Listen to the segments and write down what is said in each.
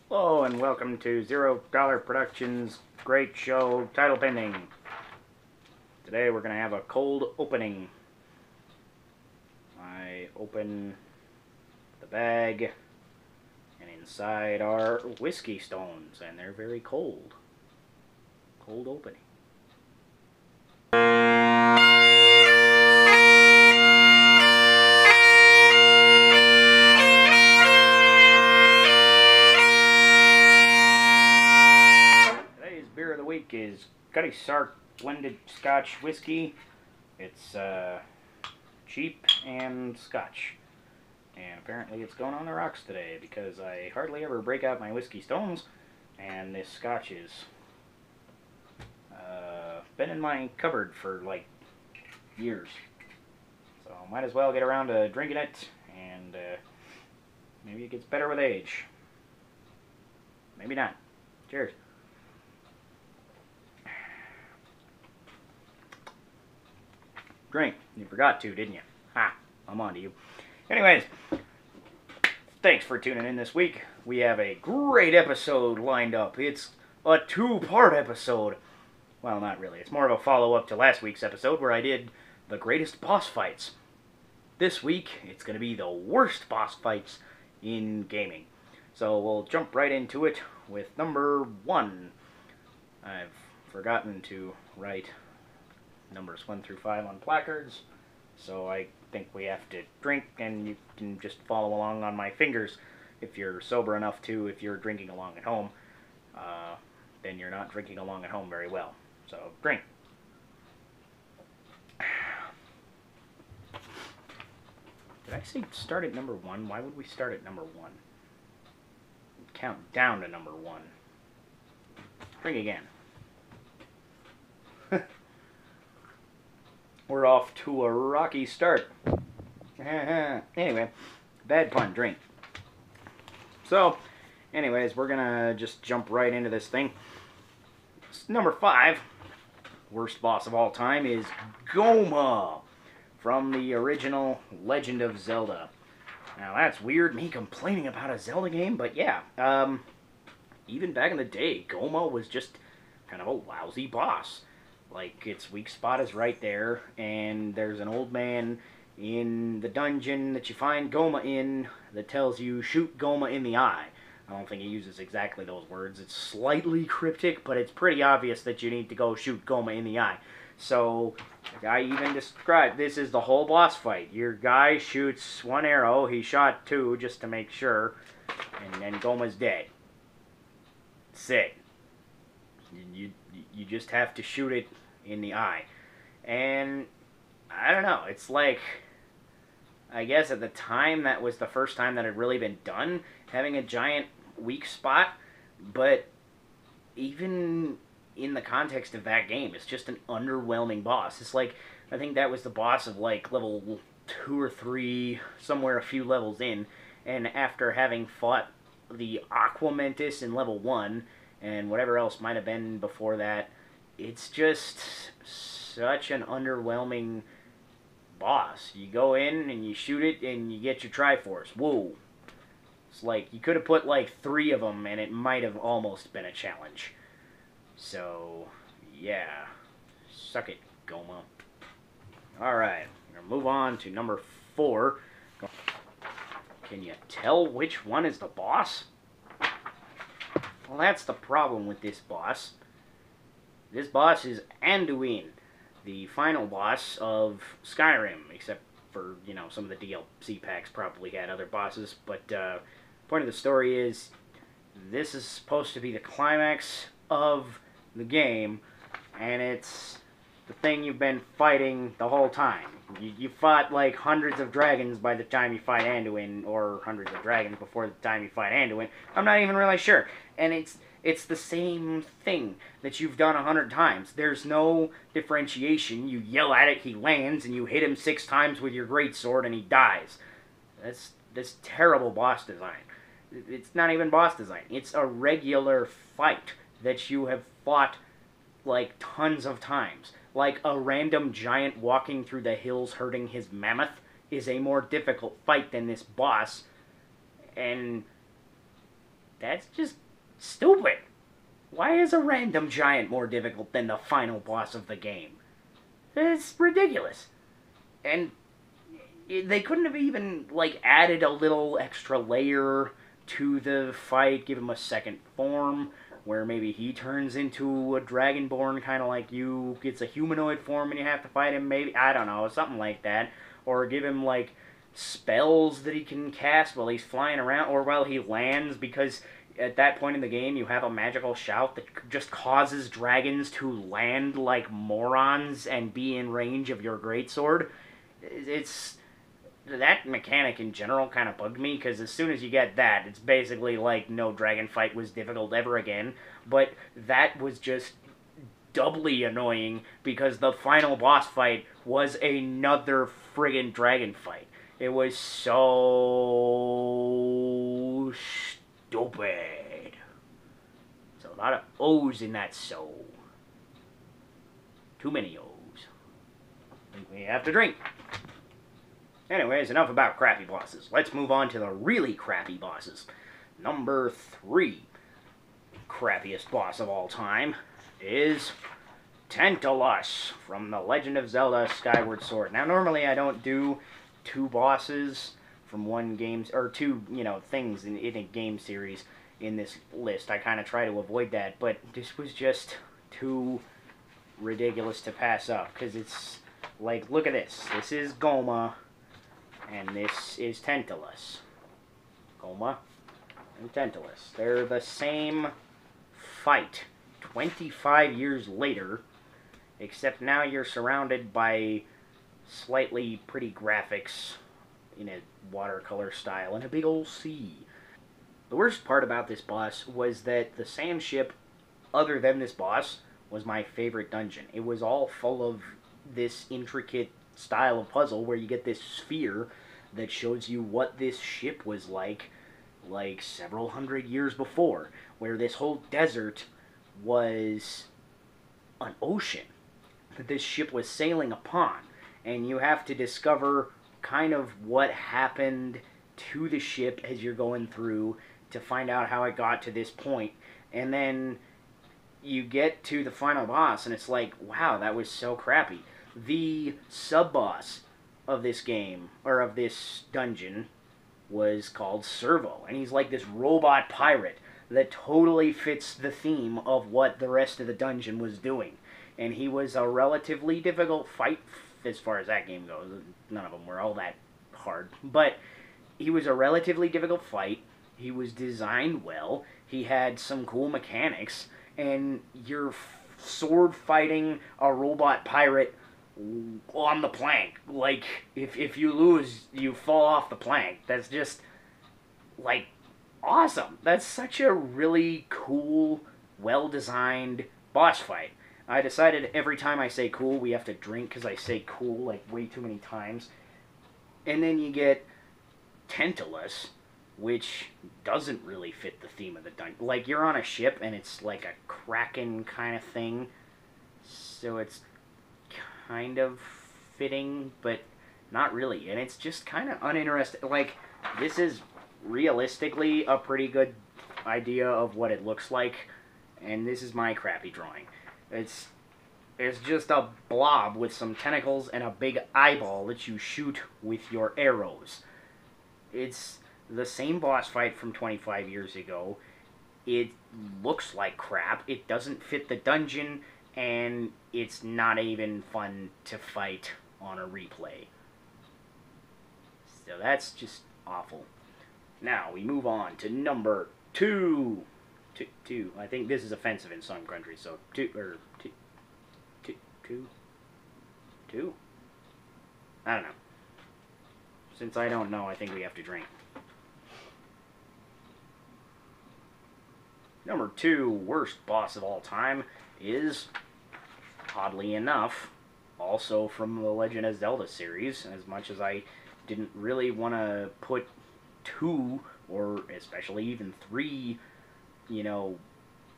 Hello and welcome to $0 Productions Great Show Title Pending. Today we're going to have a cold opening. I open the bag and inside are whiskey stones and they're very cold. Cold opening. Beer of the week is Cutty Sark blended Scotch whiskey. It's cheap and Scotch, and apparently it's going on the rocks today because I hardly ever break out my whiskey stones, and this Scotch is been in my cupboard for like years, so might as well get around to drinking it, and maybe it gets better with age. Maybe not. Cheers. Drink. You forgot to, didn't you? Ha! I'm on to you. Anyways, thanks for tuning in this week. We have a great episode lined up. It's a two-part episode. Well, not really. It's more of a follow-up to last week's episode where I did the greatest boss fights. This week, it's going to be the worst boss fights in gaming. So we'll jump right into it with number 1. I've forgotten to write numbers 1 through 5 on placards, so I think we have to drink, and you can just follow along on my fingers if you're sober enough to. If you're drinking along at home, then you're not drinking along at home very well. So drink. Did I say start at number 1? Why would we start at number 1? Count down to number 1. Drink again. We're off to a rocky start. Anyway, bad pun, drink. So, anyways, we're gonna just jump right into this thing. Number 5, worst boss of all time, is Gohma from the original Legend of Zelda. Now that's weird, me complaining about a Zelda game, but yeah, even back in the day, Gohma was just kind of a lousy boss. Like, its weak spot is right there, and there's an old man in the dungeon that you find Gohma in that tells you, shoot Gohma in the eye. I don't think he uses exactly those words. It's slightly cryptic, but it's pretty obvious that you need to go shoot Gohma in the eye. So, the guy even described, this is the whole boss fight. Your guy shoots 1 arrow, he shot 2 just to make sure, and then Gohma's dead. That's it. You just have to shoot it in the eye. And I don't know, it's like, I guess at the time that was the first time that it had really been done, having a giant weak spot, but even in the context of that game, it's just an underwhelming boss. It's like, I think that was the boss of like level 2 or 3, somewhere a few levels in, and after having fought the Aqua Mentis in level 1, and whatever else might have been before that, it's just such an underwhelming boss. You go in and you shoot it and you get your Triforce. Whoa. It's like, you could have put like 3 of them and it might have almost been a challenge. So, yeah. Suck it, Gohma. Alright, we're going to move on to number 4. Can you tell which one is the boss? Well, that's the problem with this boss. This boss is Anduin, the final boss of Skyrim, except for, you know, some of the DLC packs probably had other bosses, but point of the story is, this is supposed to be the climax of the game, and it's the thing you've been fighting the whole time. You fought like hundreds of dragons by the time you fight Anduin, or hundreds of dragons before the time you fight Anduin. I'm not even really sure. And it's the same thing that you've done 100 times. There's no differentiation. You yell at it, he lands, and you hit him 6 times with your greatsword, and he dies. That's terrible boss design. It's not even boss design. It's a regular fight that you have fought like tons of times. Like a random giant walking through the hills herding his mammoth is a more difficult fight than this boss. And That's just stupid. Why is a random giant more difficult than the final boss of the game? It's ridiculous. And they couldn't have even, like, added a little extra layer to the fight, give him a second form, where maybe he turns into a dragonborn, kind of like you, gets a humanoid form and you have to fight him, maybe, I don't know, something like that. Or give him, like, spells that he can cast while he's flying around, or while he lands, because at that point in the game you have a magical shout that just causes dragons to land like morons and be in range of your greatsword. It's that mechanic in general kind of bugged me, because as soon as you get that, it's basically like no dragon fight was difficult ever again. But that was just doubly annoying because the final boss fight was another friggin' dragon fight. It was so stupid. So a lot of O's in that so. Too many O's. I think we have to drink. Anyways, enough about crappy bosses. Let's move on to the really crappy bosses. Number 3, crappiest boss of all time, is Tantalus from The Legend of Zelda Skyward Sword. Now, normally I don't do 2 bosses from one game, or 2, things in a game series in this list. I kind of try to avoid that, but this was just too ridiculous to pass up, because it's like, look at this. This is Gohma, and this is Tantalus. Gohma and Tantalus. They're the same fight 25 years later, except now you're surrounded by slightly pretty graphics in a watercolor style and a big old sea. The worst part about this boss was that the sand ship, other than this boss, was my favorite dungeon. It was all full of this intricate style of puzzle where you get this sphere that shows you what this ship was like several hundred years before, where this whole desert was an ocean that this ship was sailing upon, and you have to discover kind of what happened to the ship as you're going through to find out how it got to this point. And then you get to the final boss, and it's like, wow, that was so crappy. The sub-boss of this game, or of this dungeon, was called Servo, and he's like this robot pirate that totally fits the theme of what the rest of the dungeon was doing. And he was a relatively difficult fight as far as that game goes. None of them were all that hard, but he was a relatively difficult fight. He was designed well. He had some cool mechanics, and you're sword fighting a robot pirate on the plank. Like, if you lose, you fall off the plank. That's just, like, awesome. That's such a really cool, well-designed boss fight. I decided every time I say cool, we have to drink, because I say cool, like, way too many times. And then you get Tantalus, which doesn't really fit the theme of the dungeon. Like, you're on a ship, and it's like a kraken kind of thing. So it's kind of fitting, but not really. And it's just kind of uninteresting. Like, this is realistically a pretty good idea of what it looks like, and this is my crappy drawing. It's just a blob with some tentacles and a big eyeball that you shoot with your arrows. It's the same boss fight from 25 years ago. It looks like crap. It doesn't fit the dungeon, and it's not even fun to fight on a replay. So that's just awful. Now we move on to number 2. Two. I think this is offensive in some countries, so two. I don't know. Since I don't know, I think we have to drink. Number 2 worst boss of all time is, oddly enough, also from the Legend of Zelda series, as much as I didn't really want to put 2, or especially even 3,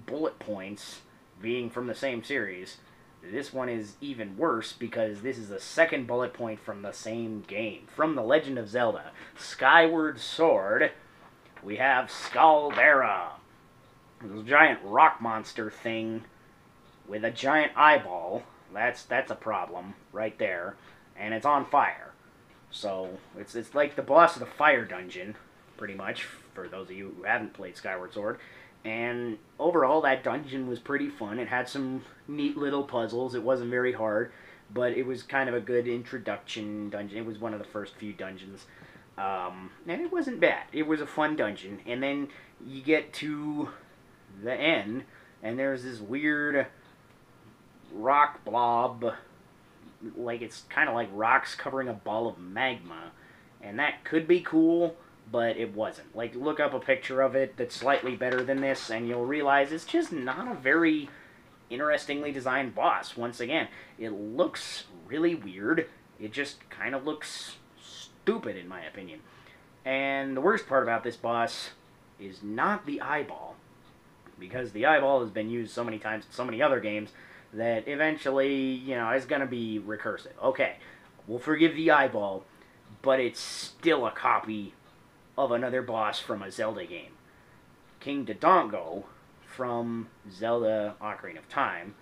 bullet points being from the same series. This one is even worse because this is the second bullet point from the same game. From The Legend of Zelda Skyward Sword, we have Skuldera. This giant rock monster thing with a giant eyeball. That's a problem right there, and it's on fire. So it's like the boss of the fire dungeon, pretty much, for those of you who haven't played Skyward Sword. And overall, that dungeon was pretty fun. It had some neat little puzzles. It wasn't very hard, but it was kind of a good introduction dungeon. It was one of the first few dungeons. And it wasn't bad. It was a fun dungeon. And then you get to the end, and there's this weird rock blob, like it's kind of like rocks covering a ball of magma, and that could be cool, but it wasn't. Like, look up a picture of it that's slightly better than this, and you'll realize it's just not a very interestingly designed boss. Once again, it looks really weird. It just kind of looks stupid, in my opinion. And the worst part about this boss is not the eyeball, because the eyeball has been used so many times in so many other games that eventually, it's going to be recursive. Okay, we'll forgive the eyeball, but it's still a copy of another boss from a Zelda game. King Dodongo from Zelda Ocarina of Time,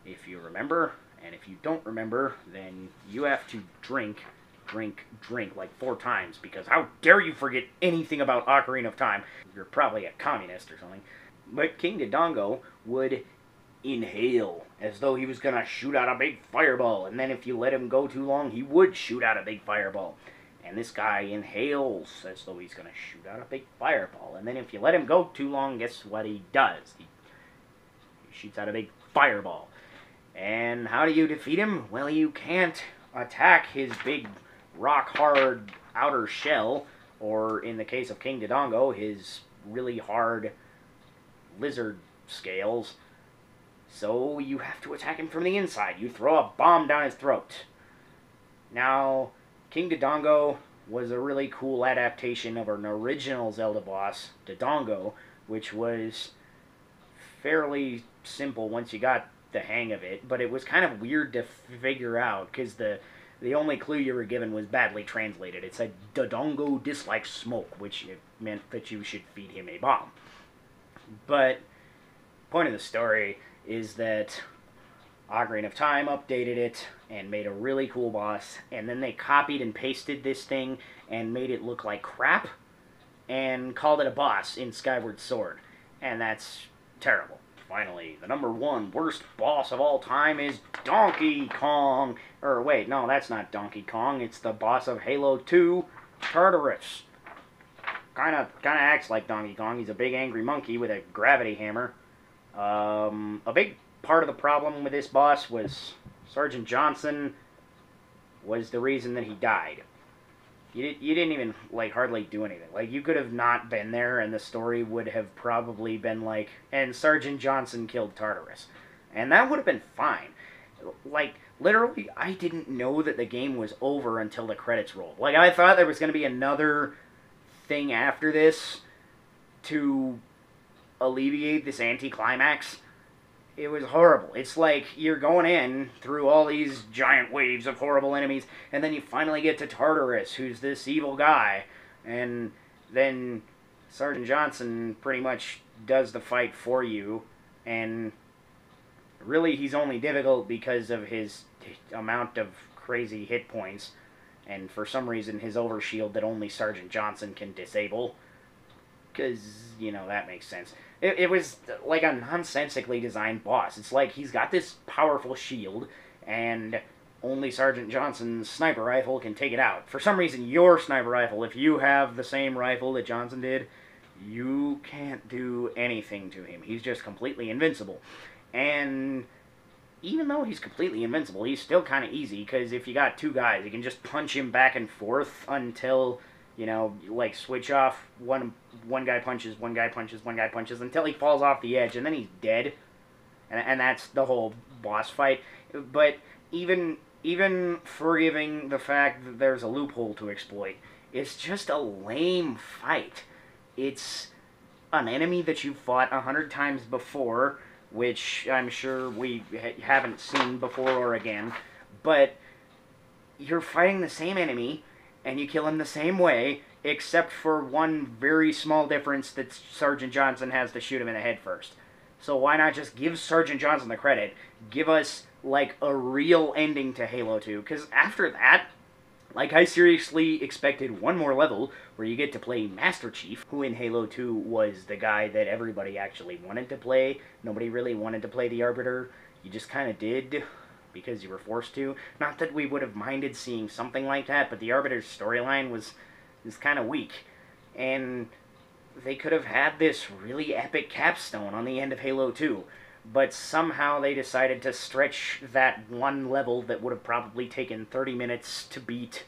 if you remember, and if you don't remember, then you have to drink like 4 times, because how dare you forget anything about Ocarina of Time? You're probably a communist or something. But King Dodongo would inhale as though he was going to shoot out a big fireball, and then if you let him go too long, he would shoot out a big fireball. And this guy inhales as though he's going to shoot out a big fireball, and then if you let him go too long, guess what he does? He shoots out a big fireball. And how do you defeat him? Well, you can't attack his big rock-hard outer shell, or in the case of King Dodongo, his really hard lizard scales. So you have to attack him from the inside. You throw a bomb down his throat. Now, King Dodongo was a really cool adaptation of an original Zelda boss, Dodongo, which was fairly simple once you got the hang of it, but it was kind of weird to figure out, because the only clue you were given was badly translated. It said, Dodongo dislikes smoke, which it meant that you should feed him a bomb. But point of the story is that Ocarina of Time updated it and made a really cool boss, and then they copied and pasted this thing and made it look like crap and called it a boss in Skyward Sword. And that's terrible. Finally, the #1 worst boss of all time is Donkey Kong. Or wait, no, that's not Donkey Kong. It's the boss of Halo 2, Tartarus. Kinda acts like Donkey Kong. He's a big angry monkey with a gravity hammer. A big part of the problem with this boss was Sergeant Johnson was the reason that he died. You didn't even, hardly do anything. You could have not been there, and the story would have probably been and Sergeant Johnson killed Tartarus. And that would have been fine. Literally, I didn't know that the game was over until the credits rolled. I thought there was going to be another thing after this to alleviate this anticlimax. It was horrible. It's like you're going in through all these giant waves of horrible enemies, and then you finally get to Tartarus, who's this evil guy, and then Sergeant Johnson pretty much does the fight for you, and really he's only difficult because of his amount of crazy hit points, and for some reason his overshield that only Sergeant Johnson can disable, because, that makes sense. It was like a nonsensically designed boss. It's like he's got this powerful shield, and only Sergeant Johnson's sniper rifle can take it out. For some reason, your sniper rifle, if you have the same rifle that Johnson did, you can't do anything to him. He's just completely invincible. And even though he's completely invincible, he's still kind of easy, because if you got 2 guys, you can just punch him back and forth until, switch off. One guy punches, one guy punches, one guy punches, until he falls off the edge, and then he's dead. And that's the whole boss fight. But even forgiving the fact that there's a loophole to exploit, it's just a lame fight. It's an enemy that you've fought 100 times before, which I'm sure we haven't seen before or again, but you're fighting the same enemy, and you kill him the same way, except for one very small difference that Sergeant Johnson has to shoot him in the head first. So why not just give Sergeant Johnson the credit? Give us, like, a real ending to Halo 2. Because after that, like, I seriously expected one more level where you get to play Master Chief, who in Halo 2 was the guy that everybody actually wanted to play. Nobody really wanted to play the Arbiter. You just kind of did because you were forced to. Not that we would have minded seeing something like that, but the Arbiter's storyline was kind of weak. And they could have had this really epic capstone on the end of Halo 2, but somehow they decided to stretch that one level that would have probably taken 30 minutes to beat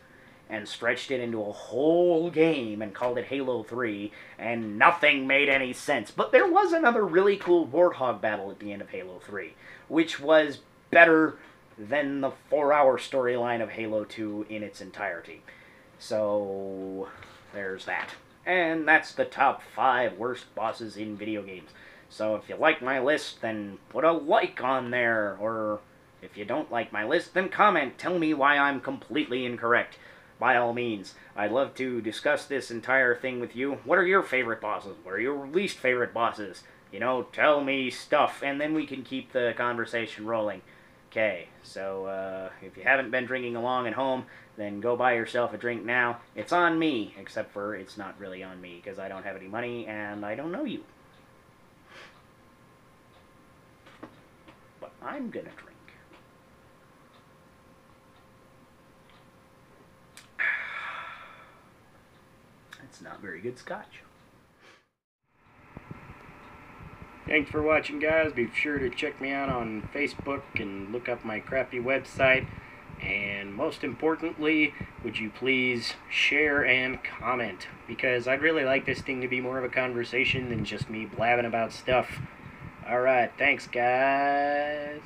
and stretched it into a whole game and called it Halo 3, and nothing made any sense. But there was another really cool Warthog battle at the end of Halo 3, which was better than the 4-hour storyline of Halo 2 in its entirety. So there's that. And that's the top 5 worst bosses in video games. So if you like my list, then put a like on there. Or if you don't like my list, then comment. Tell me why I'm completely incorrect. By all means, I'd love to discuss this entire thing with you. What are your favorite bosses? What are your least favorite bosses? You know, tell me stuff, and then we can keep the conversation rolling. Okay, so if you haven't been drinking along at home, then go buy yourself a drink now. It's on me, except for it's not really on me, because I don't have any money, and I don't know you. But I'm gonna drink. It's not very good scotch. Thanks for watching, guys. Be sure to check me out on Facebook and look up my crappy website. And most importantly, would you please share and comment? Because I'd really like this thing to be more of a conversation than just me blabbing about stuff. Alright, thanks, guys.